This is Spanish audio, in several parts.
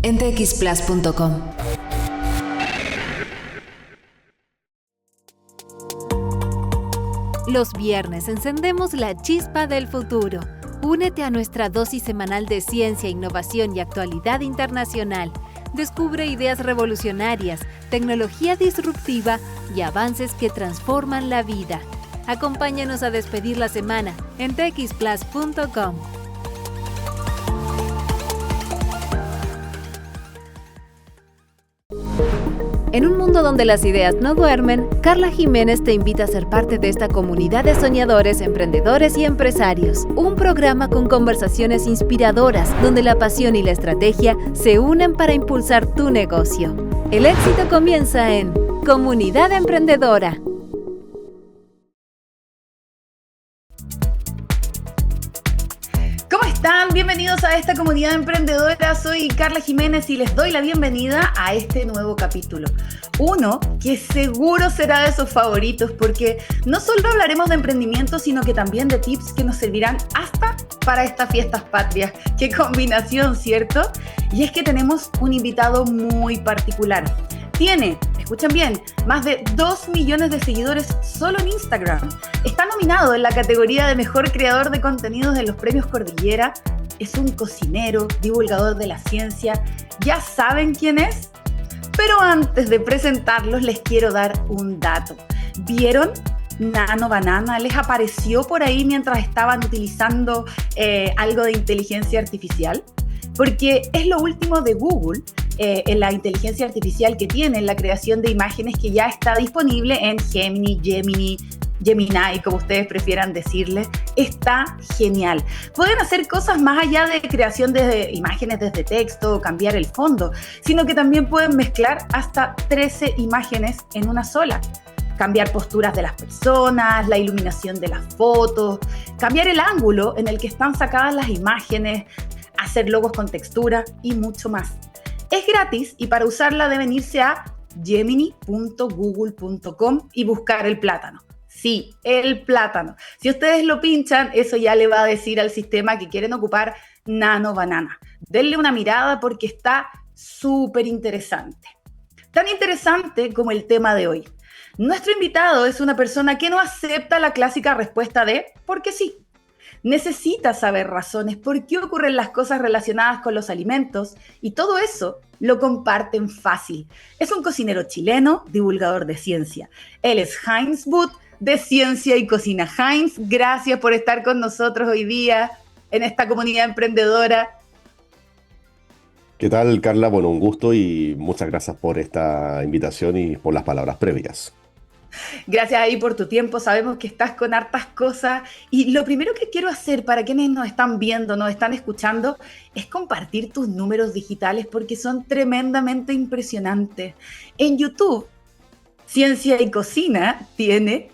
en txplus.com. Los viernes encendemos la chispa del futuro. Únete a nuestra dosis semanal de ciencia, innovación y actualidad internacional. Descubre ideas revolucionarias, tecnología disruptiva y avances que transforman la vida. Acompáñanos a despedir la semana en txplus.com. En un mundo donde las ideas no duermen, Carla Jiménez te invita a ser parte de esta comunidad de soñadores, emprendedores y empresarios. Un programa con conversaciones inspiradoras, donde la pasión y la estrategia se unen para impulsar tu negocio. El éxito comienza en Comunidad Emprendedora. ¿Cómo están? Bienvenidos a esta comunidad emprendedora. Soy Carla Jiménez y les doy la bienvenida a este nuevo capítulo. Uno que seguro será de sus favoritos porque no solo hablaremos de emprendimiento, sino que también de tips que nos servirán hasta para estas fiestas patrias. ¡Qué combinación!, ¿cierto? Y es que tenemos un invitado muy particular. Tiene, escuchen bien, más de 2 millones de seguidores solo en Instagram. Está nominado en la categoría de Mejor Creador de Contenidos de los Premios Cordillera. Es un cocinero, divulgador de la ciencia. ¿Ya saben quién es? Pero antes de presentarlos, les quiero dar un dato. ¿Vieron? Nano Banana les apareció por ahí mientras estaban utilizando algo de inteligencia artificial. Porque es lo último de Google en la inteligencia artificial que tiene en la creación de imágenes, que ya está disponible en Gemini, como ustedes prefieran decirle. Está genial. Pueden hacer cosas más allá de creación de imágenes desde texto o cambiar el fondo, sino que también pueden mezclar hasta 13 imágenes en una sola. Cambiar posturas de las personas, la iluminación de las fotos, cambiar el ángulo en el que están sacadas las imágenes, hacer logos con textura y mucho más. Es gratis y para usarla deben irse a gemini.google.com y buscar el plátano. Sí, el plátano. Si ustedes lo pinchan, eso ya le va a decir al sistema que quieren ocupar Nano Banana. Denle una mirada porque está súper interesante. Tan interesante como el tema de hoy. Nuestro invitado es una persona que no acepta la clásica respuesta de «porque sí». Necesita saber razones, por qué ocurren las cosas relacionadas con los alimentos, y todo eso lo comparten fácil. Es un cocinero chileno, divulgador de ciencia. Él es Heinz Butt, de Ciencia y Cocina. Heinz, gracias por estar con nosotros hoy día en esta comunidad emprendedora. ¿Qué tal, Carla? Bueno, un gusto y muchas gracias por esta invitación y por las palabras previas. Gracias ahí por tu tiempo, sabemos que estás con hartas cosas y lo primero que quiero hacer para quienes nos están viendo, nos están escuchando, es compartir tus números digitales porque son tremendamente impresionantes. En YouTube, Ciencia y Cocina tiene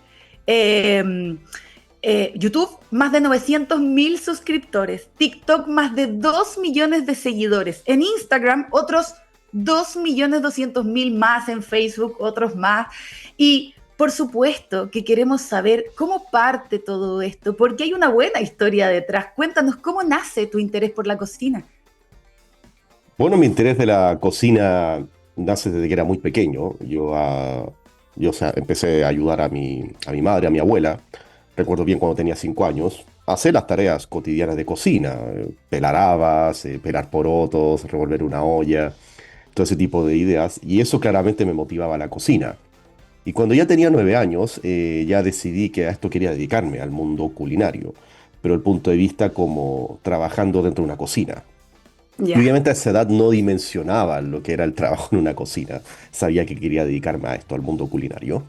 YouTube más de 900.000 suscriptores, TikTok más de 2 millones de seguidores, en Instagram otros 2.200.000 más, en Facebook otros más, y por supuesto que queremos saber cómo parte todo esto, porque hay una buena historia detrás. Cuéntanos, ¿cómo nace tu interés por la cocina? Bueno, mi interés de la cocina nace desde que era muy pequeño. Empecé a ayudar a mi madre, a mi abuela. Recuerdo bien cuando tenía 5 años, a hacer las tareas cotidianas de cocina. Pelar habas, pelar porotos, revolver una olla, todo ese tipo de ideas. Y eso claramente me motivaba a la cocina. Y cuando ya tenía 9 años, ya decidí que a esto quería dedicarme, al mundo culinario, pero el punto de vista como trabajando dentro de una cocina. Yeah. Y obviamente a esa edad no dimensionaba lo que era el trabajo en una cocina. Sabía que quería dedicarme a esto, al mundo culinario.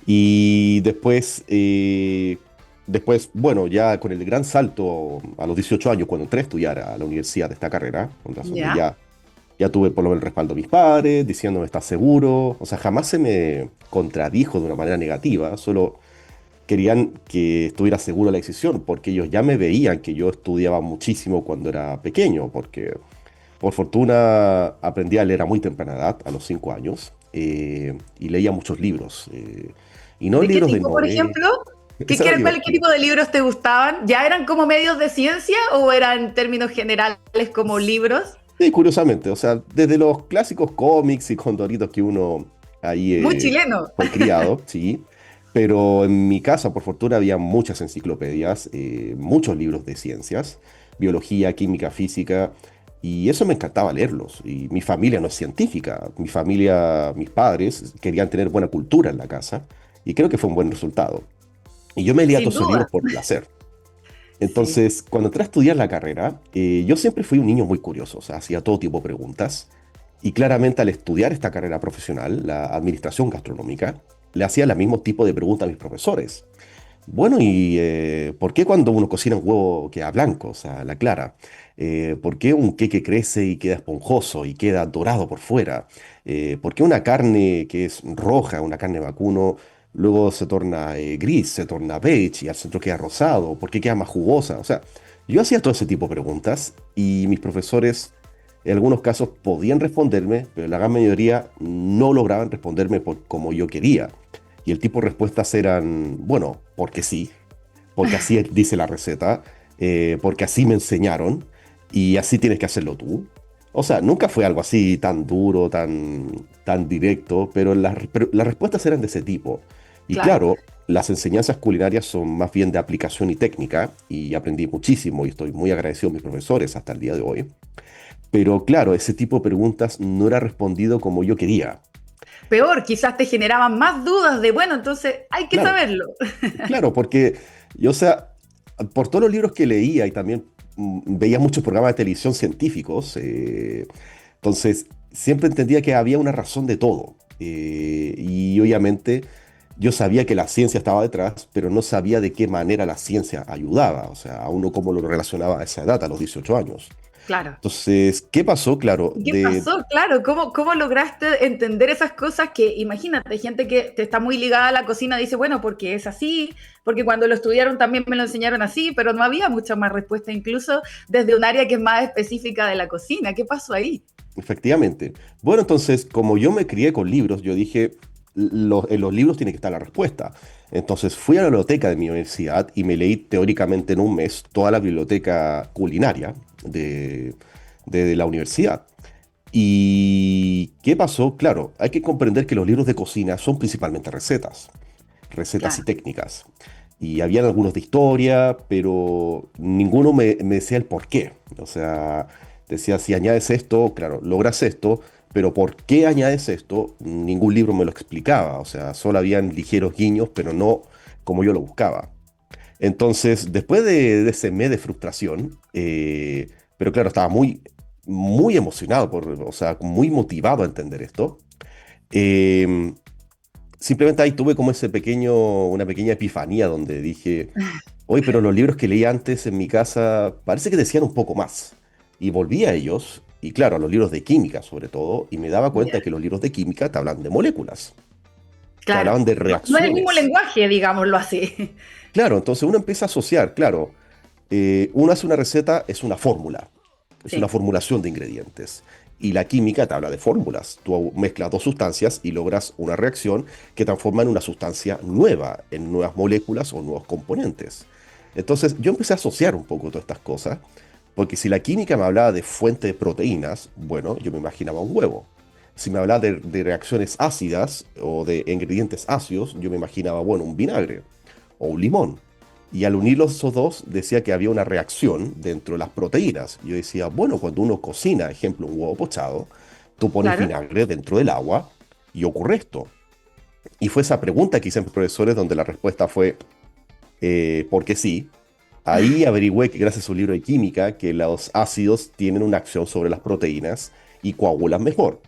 Y después, bueno, ya con el gran salto a los 18 años, cuando entré a estudiar a la universidad de esta carrera, con razón, ya tuve por lo menos el respaldo de mis padres, diciéndome ¿estás seguro? O sea, jamás se me contradijo de una manera negativa, solo querían que estuviera seguro de la decisión, porque ellos ya me veían que yo estudiaba muchísimo cuando era pequeño, porque por fortuna aprendí a leer a muy temprana edad, a los 5 años, y leía muchos libros. Y no ¿De libros qué de tipo, por novela. ejemplo? ¿Qué tipo de libros te gustaban? ¿Ya eran como medios de ciencia o eran en términos generales como libros? Sí, curiosamente, o sea, desde los clásicos cómics y condoritos que uno ahí Muy chileno. fue criado, sí, pero en mi casa, por fortuna, había muchas enciclopedias, muchos libros de ciencias, biología, química, física, y eso me encantaba leerlos. Y mi familia no es científica, mi familia, mis padres querían tener buena cultura en la casa, y creo que fue un buen resultado. Y yo me leía Sin todos esos libros duda. por placer. Sí. Entonces, cuando entré a estudiar la carrera, yo siempre fui un niño muy curioso, o sea, hacía todo tipo de preguntas. Y claramente al estudiar esta carrera profesional, la administración gastronómica, le hacía el mismo tipo de preguntas a mis profesores. Bueno, ¿y por qué cuando uno cocina un huevo queda blanco, o sea, la clara? ¿Por qué un queque crece y queda esponjoso y queda dorado por fuera? ¿Por qué una carne que es roja, una carne vacuno, luego se torna gris, se torna beige y al centro queda rosado? ¿Por qué queda más jugosa? O sea, yo hacía todo ese tipo de preguntas y mis profesores en algunos casos podían responderme, pero la gran mayoría no lograban responderme como yo quería. Y el tipo de respuestas eran, bueno, porque sí, porque así dice la receta, porque así me enseñaron y así tienes que hacerlo tú. O sea, nunca fue algo así tan duro, tan directo, pero las respuestas eran de ese tipo. Y Claro. claro, las enseñanzas culinarias son más bien de aplicación y técnica, y aprendí muchísimo y estoy muy agradecido a mis profesores hasta el día de hoy. Pero claro, ese tipo de preguntas no era respondido como yo quería. Peor, quizás te generaban más dudas de, bueno, entonces hay que Claro, saberlo. claro, porque yo, o sea, por todos los libros que leía y también veía muchos programas de televisión científicos, entonces siempre entendía que había una razón de todo. Y obviamente yo sabía que la ciencia estaba detrás, pero no sabía de qué manera la ciencia ayudaba, o sea, a uno cómo lo relacionaba a esa edad, a los 18 años. Claro. Entonces, ¿qué pasó? Claro, ¿Qué pasó? Claro, ¿cómo lograste entender esas cosas que, imagínate, gente que te está muy ligada a la cocina dice, bueno, porque es así, porque cuando lo estudiaron también me lo enseñaron así, pero no había mucha más respuesta, incluso desde un área que es más específica de la cocina. ¿Qué pasó ahí? efectivamente. Bueno, entonces, como yo me crié con libros, yo dije, en los libros tiene que estar la respuesta. Entonces fui a la biblioteca de mi universidad y me leí teóricamente en un mes toda la biblioteca culinaria de, de la universidad. ¿Y qué pasó? Claro, hay que comprender que los libros de cocina son principalmente recetas, recetas y Claro, técnicas. Y habían algunos de historia, pero ninguno me decía el por qué. O sea, decía, si añades esto, claro, logras esto, pero ¿por qué añades esto? Ningún libro me lo explicaba. O sea, solo habían ligeros guiños, pero no como yo lo buscaba. Entonces, después de ese mes de frustración, pero claro, estaba muy emocionado, o sea, muy motivado a entender esto. eh, Simplemente ahí tuve como una pequeña epifanía donde dije, oye, pero los libros que leí antes en mi casa parece que decían un poco más. Y volví a ellos, y claro, a los libros de química sobre todo, y me daba cuenta ya, que los libros de química te hablan de moléculas, te claro. hablaban de No es el mismo reacciones. lenguaje, digámoslo así. Claro, entonces uno empieza a asociar, claro, uno hace una receta, es una fórmula, es una Sí, formulación de ingredientes. Y la química te habla de fórmulas. Tú mezclas dos sustancias y logras una reacción que transforma en una sustancia nueva, en nuevas moléculas o nuevos componentes. Entonces yo empecé a asociar un poco todas estas cosas, porque si la química me hablaba de fuente de proteínas, bueno, yo me imaginaba un huevo. Si me hablaba de reacciones ácidas o de ingredientes ácidos, yo me imaginaba, bueno, un vinagre o un limón. Y al unir esos dos decía que había una reacción dentro de las proteínas. Yo decía, bueno, cuando uno cocina, ejemplo, un huevo pochado, tú pones claro. vinagre dentro del agua y ocurre esto. Y fue esa pregunta que hice a mis profesores donde la respuesta fue, porque sí. Ahí averigüé que gracias a un libro de química que los ácidos tienen una acción sobre las proteínas y coagulan mejor.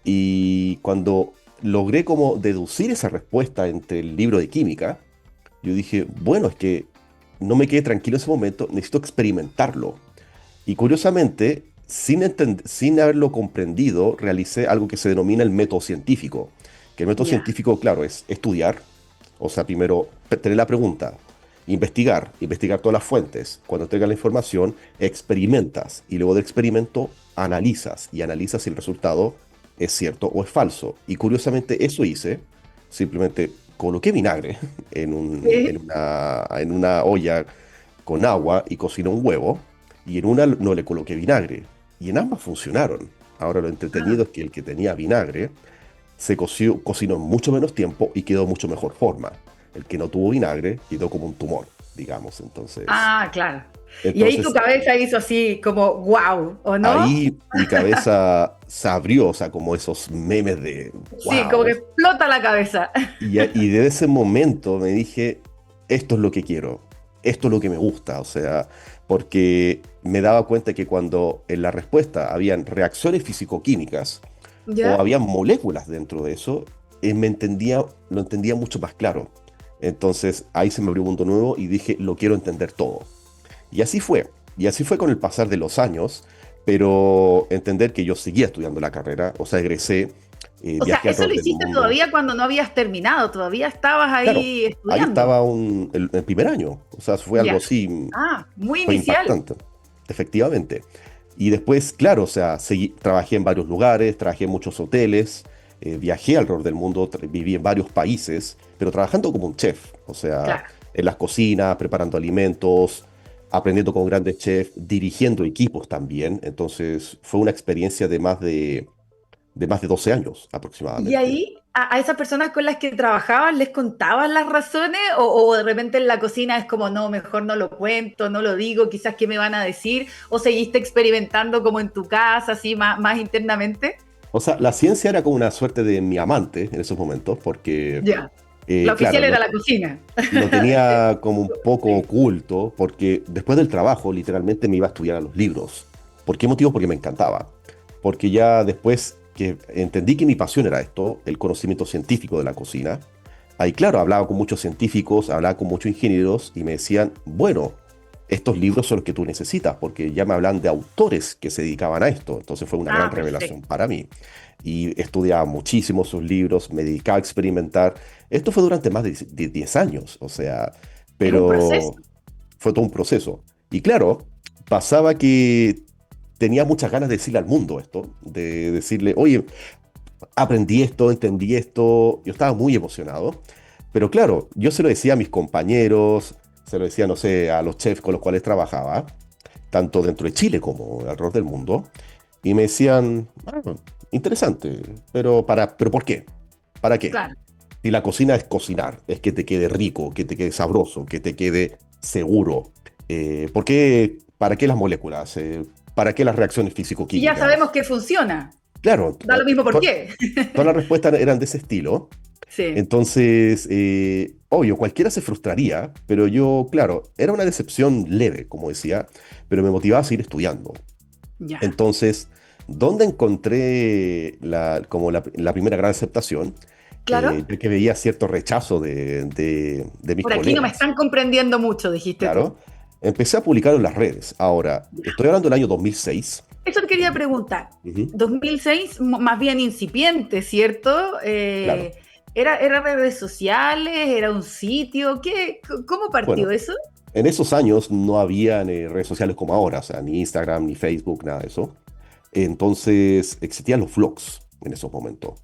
Y cuando logré como deducir esa respuesta entre el libro de química, yo dije, bueno, es que no me quedé tranquilo en ese momento, necesito experimentarlo. Y curiosamente, sin haberlo comprendido, realicé algo que se denomina el método científico. Que el método Ya, científico, claro, es estudiar, o sea, primero tener la pregunta, investigar todas las fuentes. Cuando tengas la información, experimentas y luego del experimento y analizas si el resultado es cierto o es falso. Y curiosamente eso hice, simplemente coloqué vinagre sí, en una olla con agua y cociné un huevo y en una no le coloqué vinagre. y en ambas funcionaron. Ahora lo Ah, entretenido es que el que tenía vinagre cocinó en mucho menos tiempo y quedó mucho mejor forma. El que no tuvo vinagre quedó como un tumor, digamos. claro. Y ahí tu Entonces cabeza hizo así como wow, ¿o no? ahí mi cabeza se abrió, o sea, como esos memes de Sí, como que wow. explota la cabeza. Y desde ese momento me dije, esto es lo que quiero, esto es lo que me gusta, o sea, porque me daba cuenta que cuando en la respuesta habían reacciones físico-químicas o ¿Ya? habían moléculas dentro de eso, lo entendía mucho más claro. Entonces ahí se me abrió un mundo nuevo y dije, lo quiero entender todo. Y así fue con el pasar de los años, pero entender que yo seguía estudiando la carrera, o sea, egresé, O sea, viajé eso lo alrededor del hiciste mundo. todavía cuando no habías terminado, todavía estabas Claro, ahí ahí estudiando. estaba el primer año, o sea, fue algo Ya. así, Ah, muy fue inicial. impactante, efectivamente. Y después, claro, o sea, trabajé en varios lugares, trabajé en muchos hoteles, viajé alrededor del mundo, viví en varios países, pero trabajando como un chef, o sea, Claro. en las cocinas, preparando alimentos, aprendiendo con grandes chefs, dirigiendo equipos también. Entonces, fue una experiencia de más de 12 años Y aproximadamente. ahí, a esas personas con las que trabajabas, ¿les contabas las razones? O de repente en la cocina es como, no, mejor no lo cuento, no lo digo, quizás qué me van a decir? ¿O seguiste experimentando como en tu casa, así más internamente? O sea, la ciencia era como una suerte de mi amante en esos momentos, porque, Ya. La claro, oficial era la cocina. lo tenía como un poco Sí. oculto, porque después del trabajo literalmente me iba a estudiar a los libros. ¿Por qué motivo? Porque me encantaba. Porque ya después que entendí que mi pasión era esto, el conocimiento científico de la cocina, ahí claro, hablaba con muchos científicos, hablaba con muchos ingenieros y me decían, bueno, estos libros son los que tú necesitas, porque ya me hablan de autores que se dedicaban a esto. Entonces fue una gran Ah, revelación perfecto. para mí. Y estudiaba muchísimo sus libros, me dedicaba a experimentar. Esto fue durante más de 10 años, o sea, Es un proceso. pero fue todo un proceso. Y claro, pasaba que tenía muchas ganas de decirle al mundo esto, de decirle, oye, aprendí esto, entendí esto, yo estaba muy emocionado, pero claro, yo se lo decía a mis compañeros, se lo decía, no sé, a los chefs con los cuales trabajaba, tanto dentro de Chile como alrededor del mundo, y me decían, "Ah, interesante, pero ¿por qué? ¿Para qué? Claro. Si la cocina es cocinar, es que te quede rico, que te quede sabroso, que te quede seguro. ¿Por qué? ¿Para qué las moléculas? ¿Para qué las reacciones Y ya sabemos físico-químicas? que funciona. Claro, Da lo mismo por qué. todas las respuestas eran de ese estilo. Sí, Entonces, obvio, cualquiera se frustraría, pero yo, claro, era una decepción leve, como decía, pero me motivaba a seguir estudiando. ya. Entonces, ¿dónde encontré la primera gran aceptación? Claro. Ya que veía cierto rechazo de mis Por aquí no me colegas, están comprendiendo mucho, dijiste tú. claro, empecé a publicar en las redes. Ahora, estoy hablando del año 2006. Eso te quería preguntar. Ujú. 2006, más bien incipiente, ¿cierto? Claro. ¿Era redes sociales? ¿Era un sitio? ¿Cómo partió Bueno, eso? en esos años no habían redes sociales como ahora, o sea, ni Instagram, ni Facebook, nada de eso. Entonces existían los vlogs en esos momentos.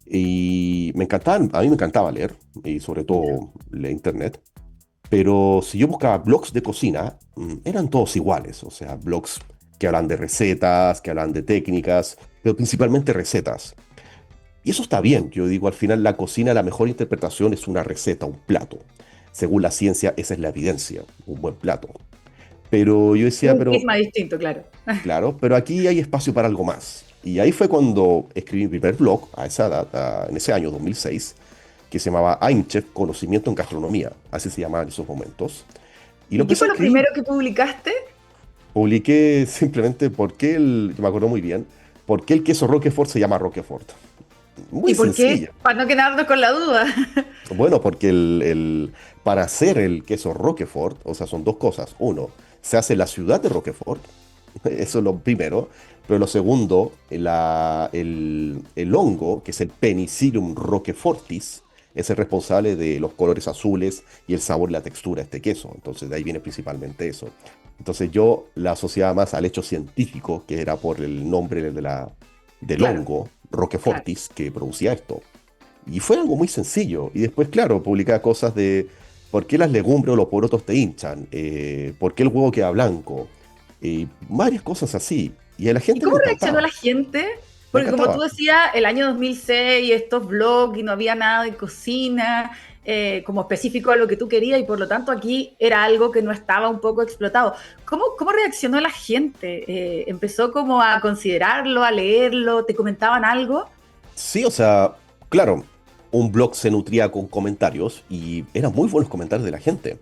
Y a mí me encantaba leer, y sobre Ya. todo la internet. Pero si yo buscaba blogs de cocina, eran todos iguales. O sea, blogs que hablan de recetas, que hablan de técnicas, pero principalmente recetas. Y eso está bien. Yo digo, al final la cocina, la mejor interpretación es una receta, un plato. Según la ciencia, esa es la evidencia, un buen plato. Pero yo decía, Un pero prisma distinto, claro. claro, pero aquí hay espacio para algo más. Y ahí fue cuando escribí mi primer blog, a esa data, en ese año 2006, que se llamaba I'm Chef, Conocimiento en Gastronomía, así se llamaba en esos momentos. Y lo ¿Y qué empecé fue a lo escribir. primero que publicaste? Publiqué simplemente yo me acuerdo muy bien, por qué el queso Roquefort se llama Roquefort. Muy ¿Y por qué? sencilla. Para no quedarnos con la duda. Bueno, porque para hacer el queso Roquefort, o sea, son dos cosas. Uno, se hace en la ciudad de Roquefort, eso es lo primero. Pero lo segundo, el hongo, que es el Penicillium roquefortis, es el responsable de los colores azules y el sabor y la textura de este queso. Entonces, de ahí viene principalmente eso. Entonces, yo la asociaba más al hecho científico, que era por el nombre del Claro, hongo claro. roquefortis que producía esto. Y fue algo muy sencillo. Y después, claro, publicaba cosas de por qué las legumbres o los porotos te hinchan, por qué el huevo queda blanco, y varias cosas así. Y a la ¿Y gente le cómo reaccionó encantaba, la gente? le Porque como tú encantaba. decías, el año 2006, estos blogs y no había nada de cocina, como específico a lo que tú querías, y por lo tanto aquí era algo que no estaba un poco explotado. ¿Cómo reaccionó la gente? ¿Empezó como a considerarlo, a leerlo? ¿Te comentaban algo? Sí, o sea, claro, un blog se nutría con comentarios y eran muy buenos comentarios de la gente.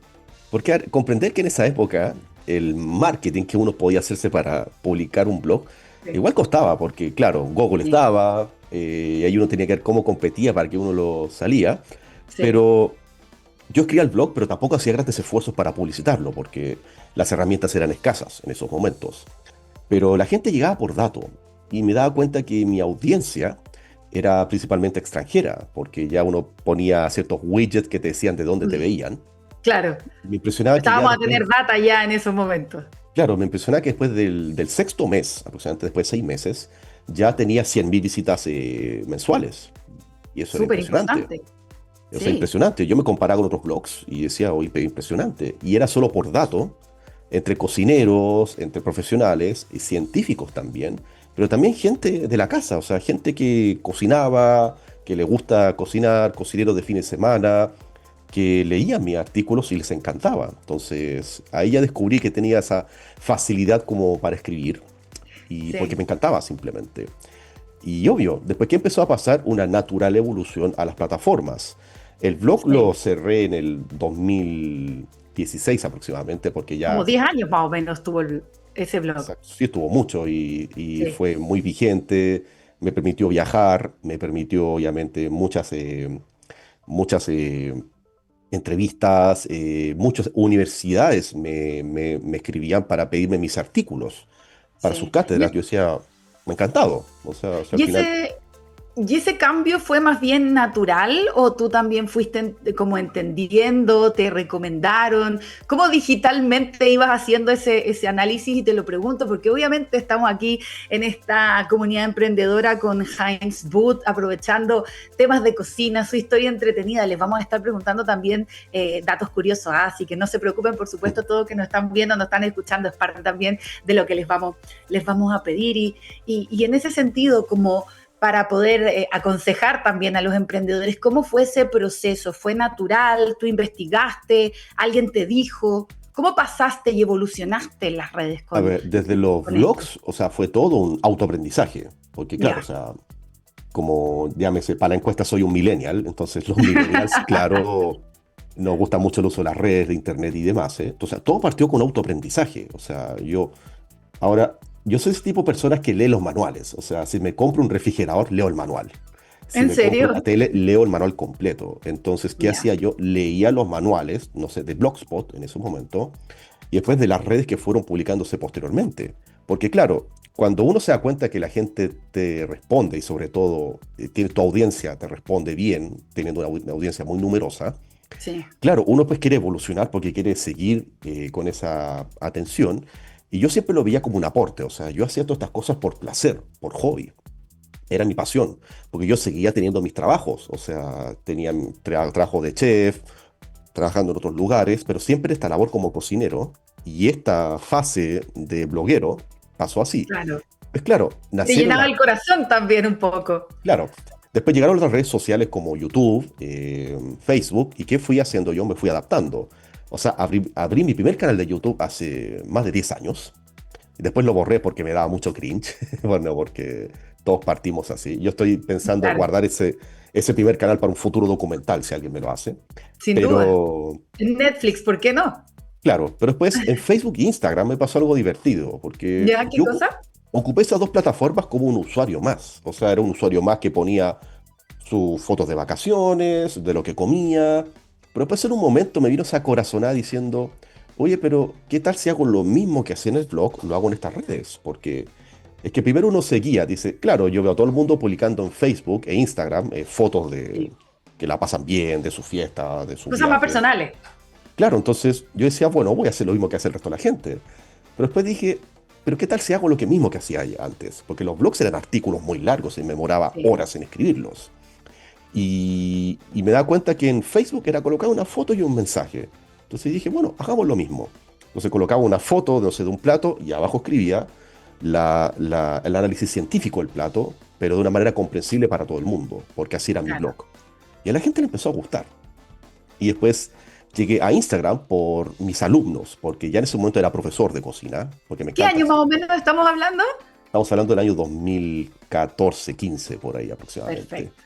Porque comprender que en esa época el marketing que uno podía hacerse para publicar un blog Sí, igual costaba, porque claro, Google sí, estaba, y ahí uno tenía que ver cómo competía para que uno lo salía. sí, Pero yo escribía el blog, pero tampoco hacía grandes esfuerzos para publicitarlo, porque las herramientas eran escasas en esos momentos. Pero la gente llegaba por dato y me daba cuenta que mi audiencia era principalmente extranjera, porque ya uno ponía ciertos widgets que te decían de dónde te veían. claro. Me impresionaba que ya Estábamos a después, tener data ya en esos momentos. claro, me impresionaba que después del sexto mes, aproximadamente después de 6 meses, ya tenía 100.000 visitas mensuales. Y eso era Súper impresionante. importante. O sea, Sí, impresionante. Yo me comparaba con otros blogs y decía, oye, pero impresionante. Y era solo por dato, entre cocineros, entre profesionales y científicos también, pero también gente de la casa, o sea, gente que cocinaba, que le gusta cocinar, cocineros de fin de semana, que leían mis artículos y les encantaba. Entonces, ahí ya descubrí que tenía esa facilidad como para escribir y porque sí, me encantaba simplemente. Y obvio, después que empezó a pasar una natural evolución a las plataformas. El blog lo sí. cerré en el 2016 aproximadamente, porque Como ya 10 años más o menos tuvo ese blog. sí estuvo mucho y Sí, fue muy vigente, me permitió viajar, me permitió obviamente muchas entrevistas, muchas universidades me escribían para pedirme mis artículos para sus sí. cátedras. Yo decía, me ha encantado. O sea, al Y final. ese, ¿Y ese cambio fue más bien natural o tú también fuiste como entendiendo, te recomendaron? ¿Cómo digitalmente ibas haciendo ese análisis? Y te lo pregunto porque obviamente estamos aquí en esta comunidad emprendedora con Heinz Booth, aprovechando temas de cocina, su historia entretenida. Les vamos a estar preguntando también datos curiosos, así que no se preocupen, por supuesto, todo que nos están viendo, nos están escuchando es parte también de lo que les vamos a pedir. Y en ese sentido, como para poder aconsejar también a los emprendedores. ¿Cómo fue ese proceso? ¿Fue natural? ¿Tú investigaste? ¿Alguien te dijo? ¿Cómo pasaste y evolucionaste en las redes A ver, desde los con esto? blogs, o sea, fue todo un autoaprendizaje, porque claro, o Ya, sea, como llámese, para la encuesta soy un millennial, entonces los millennials, claro, nos gusta mucho el uso de las redes, de internet y demás, ¿eh? Entonces, todo partió con autoaprendizaje, o sea, ahora, yo soy ese tipo de personas que lee los manuales, o sea, si me compro un refrigerador, leo el manual. Si ¿en me compro serio? una tele, leo el manual completo. Entonces, ¿qué Ya, hacía yo? Leía los manuales, no sé, de Blogspot en ese momento, y después de las redes que fueron publicándose posteriormente. Porque claro, cuando uno se da cuenta que la gente te responde y sobre todo tiene tu audiencia, te responde bien, teniendo una audiencia muy numerosa, sí, claro, uno pues quiere evolucionar porque quiere seguir con esa atención. Y yo siempre lo veía como un aporte, o sea, yo hacía todas estas cosas por placer, por hobby. Era mi pasión, porque yo seguía teniendo mis trabajos, o sea, tenía mi trabajo de chef, trabajando en otros lugares, pero siempre esta labor como cocinero y esta fase de bloguero pasó así. claro. Pues claro, Te nacieron llenaba las. el corazón también un poco. Claro, después llegaron otras redes sociales como YouTube, Facebook, y ¿qué fui haciendo yo? Me fui adaptando. O sea, abrí mi primer canal de YouTube hace más de 10 años. Y después lo borré porque me daba mucho cringe. Bueno, porque todos partimos así. Yo estoy pensando Claro, guardar ese primer canal para un futuro documental, si alguien me lo hace. sin duda. Pero, En Netflix, ¿por qué no? claro, pero después en Facebook e Instagram me pasó algo divertido, porque ¿Ya qué yo cosa? ocupé esas dos plataformas como un usuario más. O sea, era un usuario más que ponía sus fotos de vacaciones, de lo que comía. Pero después en un momento me vino esa corazonada diciendo, oye, pero ¿qué tal si hago lo mismo que hacía en el blog, lo hago en estas redes? Porque es que primero uno seguía, dice, claro, yo veo a todo el mundo publicando en Facebook e Instagram fotos de Sí. que la pasan bien, de su fiesta, de sus Cosas más viajes. personales. Claro, entonces yo decía, bueno, voy a hacer lo mismo que hace el resto de la gente. Pero después dije, pero ¿qué tal si hago lo que mismo que hacía antes? Porque los blogs eran artículos muy largos y me demoraba Sí. horas en escribirlos. Y me da cuenta que en Facebook era colocar una foto y un mensaje. Entonces dije, bueno, hagamos lo mismo. Entonces colocaba una foto, no sé, de un plato y abajo escribía, el análisis científico del plato, pero de una manera comprensible para todo el mundo, porque así era mi Claro. blog. Y a la gente le empezó a gustar. Y después llegué a Instagram por mis alumnos, porque ya en ese momento era profesor de cocina, porque me ¿Qué encanta. año más o menos estamos hablando? Estamos hablando del año 2014, 15, por ahí aproximadamente. Perfecto.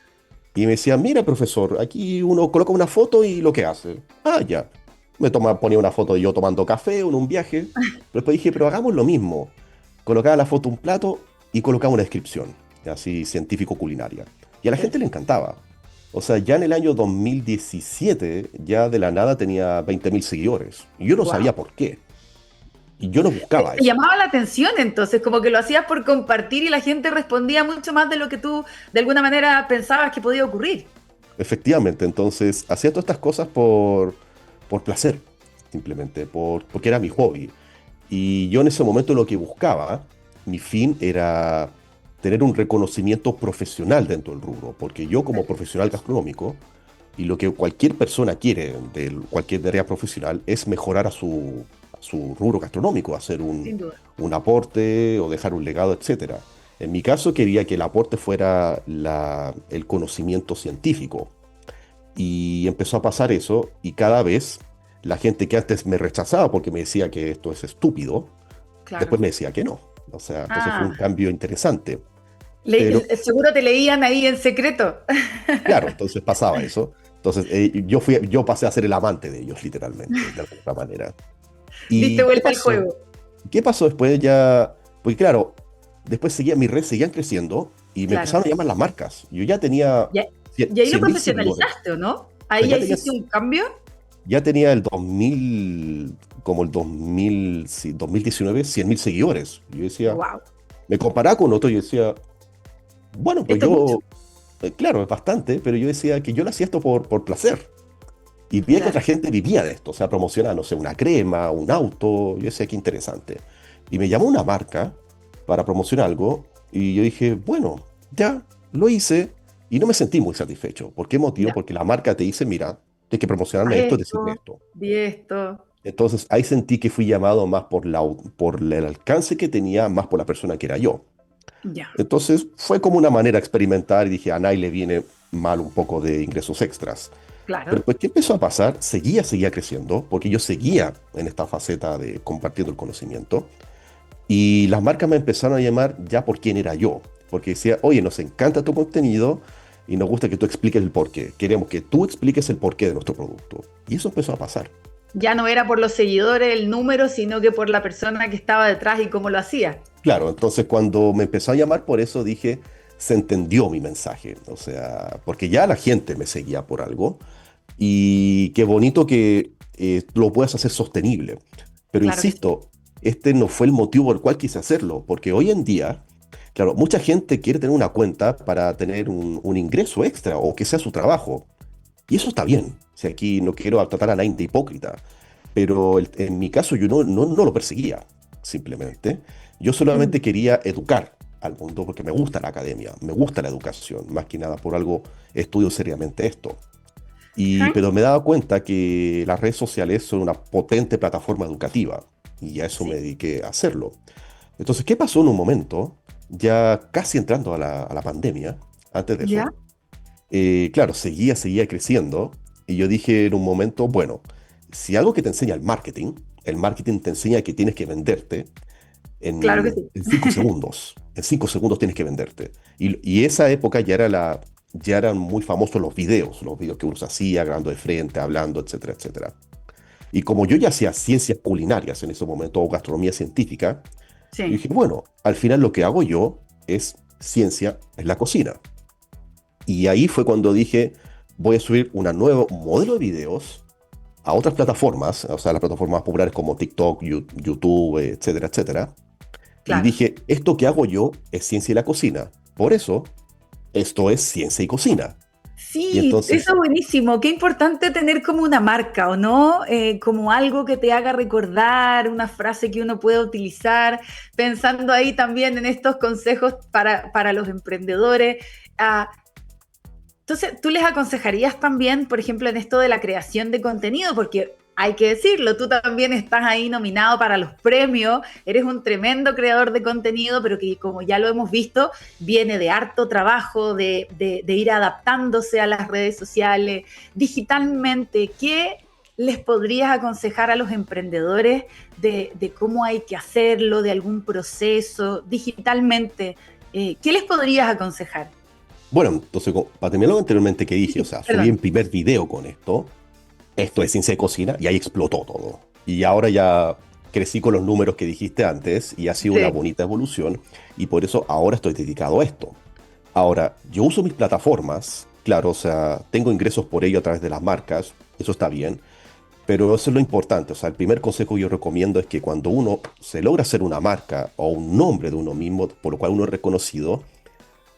Y me decía, mira, profesor, aquí uno coloca una foto y lo que hace. Ah, ya. Ponía una foto de yo tomando café o en un viaje. Pero después dije, pero hagamos lo mismo. Colocaba la foto un plato y colocaba una descripción, así científico-culinaria. Y a la gente le Perfecto. encantaba. O sea, ya en el año 2017, ya de la nada tenía 20.000 seguidores. Y yo no Wow. sabía por qué. Y yo no buscaba Te eso. llamaba la atención entonces, como que lo hacías por compartir y la gente respondía mucho más de lo que tú de alguna manera pensabas que podía ocurrir. Efectivamente, entonces hacía todas estas cosas por placer, simplemente, porque era mi hobby. Y yo en ese momento lo que buscaba, mi fin era tener un reconocimiento profesional dentro del rubro, porque yo como profesional gastronómico, y lo que cualquier persona quiere de cualquier área profesional es mejorar a su rubro gastronómico, hacer Sin duda. un aporte o dejar un legado, etcétera. En mi caso quería que el aporte fuera el conocimiento científico. Y empezó a pasar eso y cada vez la gente que antes me rechazaba porque me decía que esto es estúpido, Claro. después me decía que no. O sea, entonces fue un Ah, cambio interesante. Pero seguro te leían ahí en secreto. claro, entonces pasaba eso. Entonces yo pasé a ser el amante de ellos, literalmente, de alguna manera. Diste ¿Y qué vuelta al pasó? juego. ¿Qué pasó después ya? Porque claro, después mis redes seguían creciendo y me Claro. empezaron a llamar las marcas. Yo ya tenía Y, y ahí lo 100.000 seguidores. profesionalizaste, ¿o no? O sea, Ahí ya hiciste un cambio. ya tenía el 2000, como el 2000, sí, 2019, 100.000 seguidores. Yo decía, Wow. me comparaba con otro y decía, bueno, pues Esto es mucho. claro, es bastante, pero yo decía que yo lo hacía esto por placer. Y veía que Claro. otra gente vivía de esto, o sea, promocionaba, no sé, una crema, un auto. Yo decía, qué interesante. Y me llamó una marca para promocionar algo y yo dije, bueno, ya, lo hice y no me sentí muy satisfecho. ¿Por qué motivo? Ya. Porque la marca te dice, mira, tienes que Haz promocionarme esto, decirme esto, esto. di esto. Entonces ahí sentí que fui llamado más por el alcance que tenía, más por la persona que era yo. Ya. Entonces fue como una manera de experimentar y dije, a nadie le viene mal un poco de ingresos extras. Pero Claro. pues, ¿qué empezó a pasar? Seguía creciendo, porque yo seguía en esta faceta de compartiendo el conocimiento. Y las marcas me empezaron a llamar ya por quién era yo. Porque decía, oye, nos encanta tu contenido y nos gusta que tú expliques el porqué. Queremos que tú expliques el porqué de nuestro producto. Y eso empezó a pasar. Ya no era por los seguidores, el número, sino que por la persona que estaba detrás y cómo lo hacía. Claro, entonces cuando me empezó a llamar por eso dije, se entendió mi mensaje. O sea, porque ya la gente me seguía por algo. Y qué bonito que lo puedas hacer sostenible. Pero Claro que sí. insisto, este no fue el motivo por el cual quise hacerlo, porque hoy en día, claro, mucha gente quiere tener una cuenta para tener un ingreso extra o que sea su trabajo. Y eso está bien. Si aquí no quiero tratar a nadie de hipócrita, pero en mi caso yo no lo perseguía, simplemente. Yo Mm. solamente quería educar al mundo porque me gusta la academia, me gusta la educación, más que nada por algo estudio seriamente esto. Ajá. Pero me daba cuenta que las redes sociales son una potente plataforma educativa y a eso me Sí. dediqué a hacerlo. Entonces, ¿qué pasó en un momento? Ya casi entrando a la pandemia, antes de ¿Ya? eso, claro, seguía creciendo y yo dije en un momento, bueno, si algo que te enseña el marketing te enseña que tienes que venderte Claro que en, sí. en 5 segundos. En 5 segundos tienes que venderte. Y esa época ya eran muy famosos los videos que uno se hacía, grabando de frente, hablando, etcétera, etcétera. Y como yo ya hacía ciencias culinarias en ese momento, o gastronomía científica, yo Sí. dije, bueno, al final lo que hago yo es ciencia en la cocina. Y ahí fue cuando dije, voy a subir un nuevo modelo de videos a otras plataformas, o sea, las plataformas populares como TikTok, YouTube, etcétera, etcétera. Y Claro. dije, esto que hago yo es ciencia y la cocina. Por eso, esto es ciencia y cocina. Y Sí, eso entonces, es buenísimo. Qué importante tener como una marca, ¿o no? Como algo que te haga recordar, una frase que uno pueda utilizar, pensando ahí también en estos consejos para los emprendedores. Ah, entonces, ¿tú les aconsejarías también, por ejemplo, en esto de la creación de contenido? Porque hay que decirlo, tú también estás ahí nominado para los premios, eres un tremendo creador de contenido, pero que como ya lo hemos visto, viene de harto trabajo, de ir adaptándose a las redes sociales, digitalmente. ¿Qué les podrías aconsejar a los emprendedores de cómo hay que hacerlo, de algún proceso digitalmente? ¿Qué les podrías aconsejar? Bueno, entonces, para terminar lo anteriormente que dije, o sea, subí Perdón. mi primer video con esto es Ciencia de Cocina, y ahí explotó todo. Y ahora ya crecí con los números que dijiste antes, y ha sido una Sí, bonita evolución, y por eso ahora estoy dedicado a esto. Ahora, yo uso mis plataformas, claro, o sea, tengo ingresos por ello a través de las marcas, eso está bien, pero eso es lo importante, o sea, el primer consejo que yo recomiendo es que cuando uno se logra hacer una marca o un nombre de uno mismo, por lo cual uno es reconocido,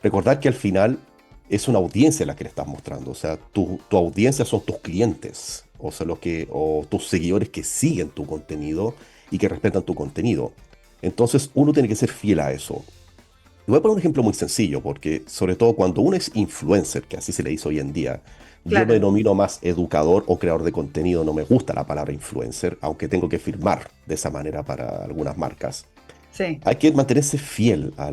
recordar que al final es una audiencia la que le estás mostrando. O sea, tu audiencia son tus clientes, o sea, o tus seguidores que siguen tu contenido y que respetan tu contenido. Entonces, uno tiene que ser fiel a eso. Y voy a poner un ejemplo muy sencillo, porque sobre todo cuando uno es influencer, que así se le dice hoy en día, yo me claro. denomino más educador o creador de contenido, no me gusta la palabra influencer, aunque tengo que firmar de esa manera para algunas marcas. Sí, Hay que mantenerse fiel a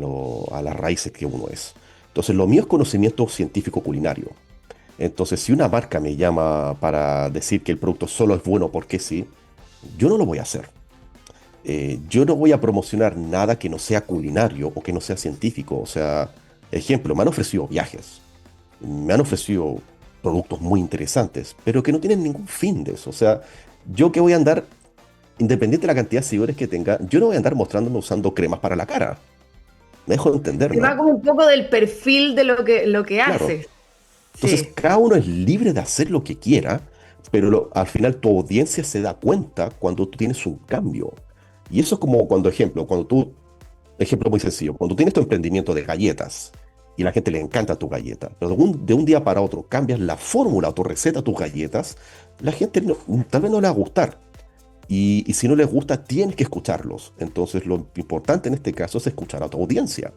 las raíces que uno es. Entonces, lo mío es conocimiento científico culinario. Entonces, si una marca me llama para decir que el producto solo es bueno porque sí, yo no lo voy a hacer. Yo no voy a promocionar nada que no sea culinario o que no sea científico. O sea, ejemplo, me han ofrecido viajes, me han ofrecido productos muy interesantes, pero que no tienen ningún fin de eso. O sea, yo que voy a andar, independiente de la cantidad de seguidores que tenga, yo no voy a andar mostrándome usando cremas para la cara. Me dejo de entender, se va ¿no? como un poco del perfil de lo que Claro. haces. Entonces, Sí, cada uno es libre de hacer lo que quiera, pero al final tu audiencia se da cuenta cuando tú tienes un cambio. Y eso es como cuando, ejemplo muy sencillo, cuando tú tienes tu emprendimiento de galletas y la gente le encanta tu galleta, pero de un día para otro cambias la fórmula o tu receta, tus galletas, la gente tal vez no le va a gustar. Y si no les gusta, tienes que escucharlos. Entonces, lo importante en este caso es escuchar a tu audiencia.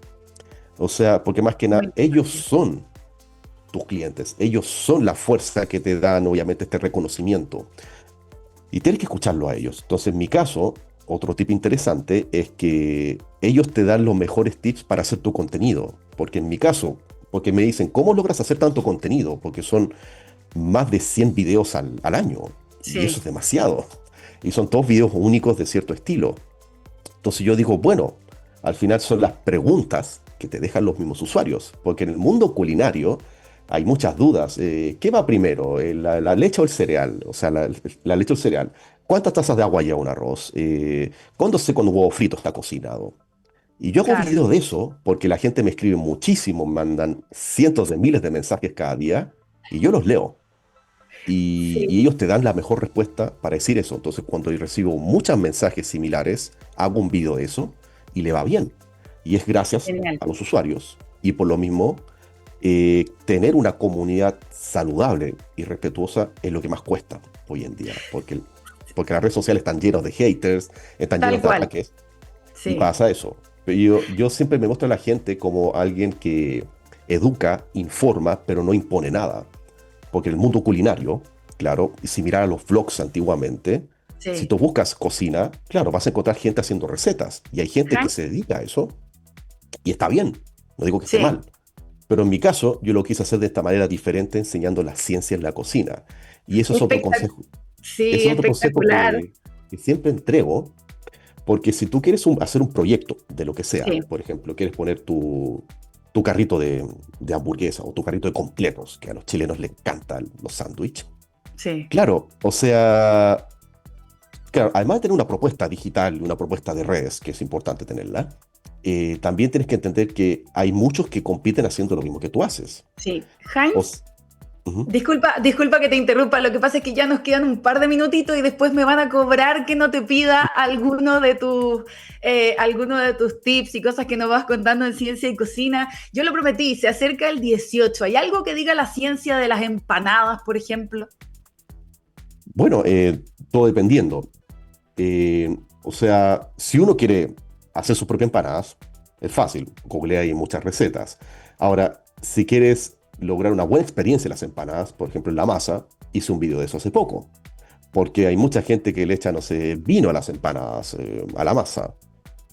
O sea, porque más que muy nada, ellos importante. son tus clientes. Ellos son la fuerza que te dan, obviamente, este reconocimiento. Y tienes que escucharlo a ellos. Entonces, en mi caso, otro tip interesante es que ellos te dan los mejores tips para hacer tu contenido. Porque en mi caso, porque me dicen, ¿cómo logras hacer tanto contenido? Porque son más de 100 videos al año. Y eso Sí, es demasiado. Y son todos videos únicos de cierto estilo. Entonces yo digo, bueno, al final son las preguntas que te dejan los mismos usuarios, porque en el mundo culinario hay muchas dudas. ¿Qué va primero? ¿La leche o el cereal? O sea, la leche o el cereal. ¿Cuántas tazas de agua lleva un arroz? ¿Cuándo sé cuando un huevo frito está cocinado? Y yo hago claro. videos de eso porque la gente me escribe muchísimo, mandan cientos de miles de mensajes cada día y yo los leo. Y Sí, ellos te dan la mejor respuesta para decir eso. Entonces, cuando yo recibo muchos mensajes similares, hago un video de eso y le va bien. Y es gracias genial. a los usuarios. Y por lo mismo, tener una comunidad saludable y respetuosa es lo que más cuesta hoy en día. Porque las redes sociales están llenas de haters, están Tal llenos de cual. ataques y Sí. pasa eso. Pero yo siempre me muestro a la gente como alguien que educa, informa, pero no impone nada. Porque el mundo culinario, claro, y si mirar a los vlogs antiguamente, si Sí. tú buscas cocina, claro, vas a encontrar gente haciendo recetas. Y hay gente que Ajá. se dedica a eso y está bien. No digo que esté Sí. mal. Pero en mi caso, yo lo quise hacer de esta manera diferente, enseñando la ciencia en la cocina. Y eso es otro Espectac- consejo. sí, Ese es otro consejo espectacular. que siempre entrego, porque si tú quieres hacer un proyecto de lo que sea, Sí, por ejemplo, quieres poner tu carrito de hamburguesa o tu carrito de completos, que a los chilenos les encantan los sándwiches. sí. Claro, o sea, claro, además de tener una propuesta digital y una propuesta de redes, que es importante tenerla, también tienes que entender que hay muchos que compiten haciendo lo mismo que tú haces. Sí. O Hans, s- Ujú. disculpa que te interrumpa, lo que pasa es que ya nos quedan un par de minutitos y después me van a cobrar que no te pida alguno de tus tips y cosas que nos vas contando en Ciencia y Cocina. Yo lo prometí, se acerca el 18. ¿Hay algo que diga la ciencia de las empanadas, por ejemplo? Bueno, todo dependiendo. O sea, si uno quiere hacer sus propias empanadas, es fácil, googlea ahí muchas recetas. Ahora, si quieres lograr una buena experiencia en las empanadas, por ejemplo en la masa, hice un video de eso hace poco. Porque hay mucha gente que le echa, no sé, vino a las empanadas, a la masa,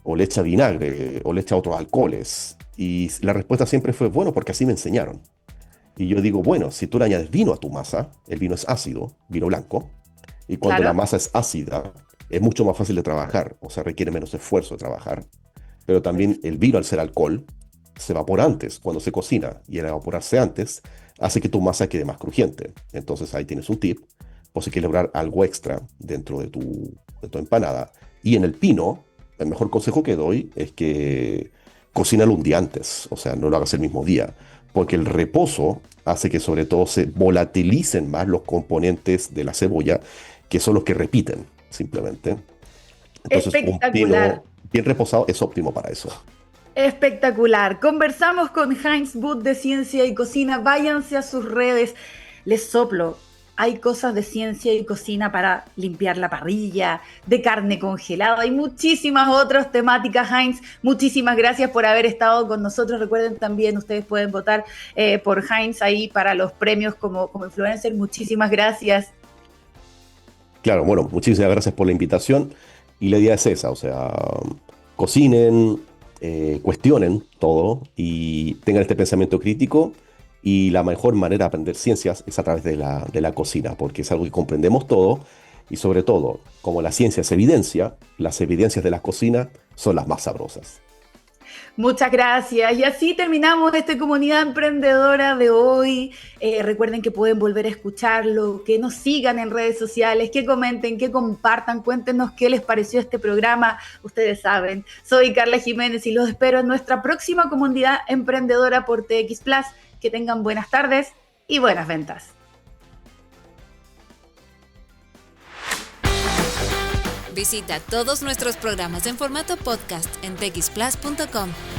o le echa vinagre, o le echa otros alcoholes. Y la respuesta siempre fue, bueno, porque así me enseñaron. Y yo digo, bueno, si tú le añades vino a tu masa, el vino es ácido, vino blanco, y cuando la Claro. masa es ácida, es mucho más fácil de trabajar, o sea, requiere menos esfuerzo de trabajar. Pero también el vino, al ser alcohol, se evapora antes cuando se cocina, y al evaporarse antes, hace que tu masa quede más crujiente. Entonces ahí tienes un tip, por si quieres lograr algo extra dentro de tu empanada. Y en el pino, el mejor consejo que doy es que cocínalo un día antes, o sea, no lo hagas el mismo día, porque el reposo hace que sobre todo se volatilicen más los componentes de la cebolla, que son los que repiten, simplemente. Entonces, un Espectacular. pino bien reposado es óptimo para eso. Espectacular. Conversamos con Heinz Butt de Ciencia y Cocina. Váyanse a sus redes. Les soplo. Hay cosas de ciencia y cocina para limpiar la parrilla, de carne congelada. Hay muchísimas otras temáticas, Heinz. Muchísimas gracias por haber estado con nosotros. Recuerden también, ustedes pueden votar por Heinz ahí para los premios como influencer. Muchísimas gracias. Claro, bueno, muchísimas gracias por la invitación. Y la idea es esa, o sea, cocinen, cuestionen todo y tengan este pensamiento crítico. Y la mejor manera de aprender ciencias es a través de la cocina, porque es algo que comprendemos todo. Y sobre todo, como la ciencia es evidencia, las evidencias de la cocina son las más sabrosas. Muchas gracias. Y así terminamos esta comunidad emprendedora de hoy. Recuerden que pueden volver a escucharlo, que nos sigan en redes sociales, que comenten, que compartan, cuéntenos qué les pareció este programa. Ustedes saben, soy Carla Jiménez y los espero en nuestra próxima comunidad emprendedora por TX Plus. Que tengan buenas tardes y buenas ventas. Visita todos nuestros programas en formato podcast en txplus.com.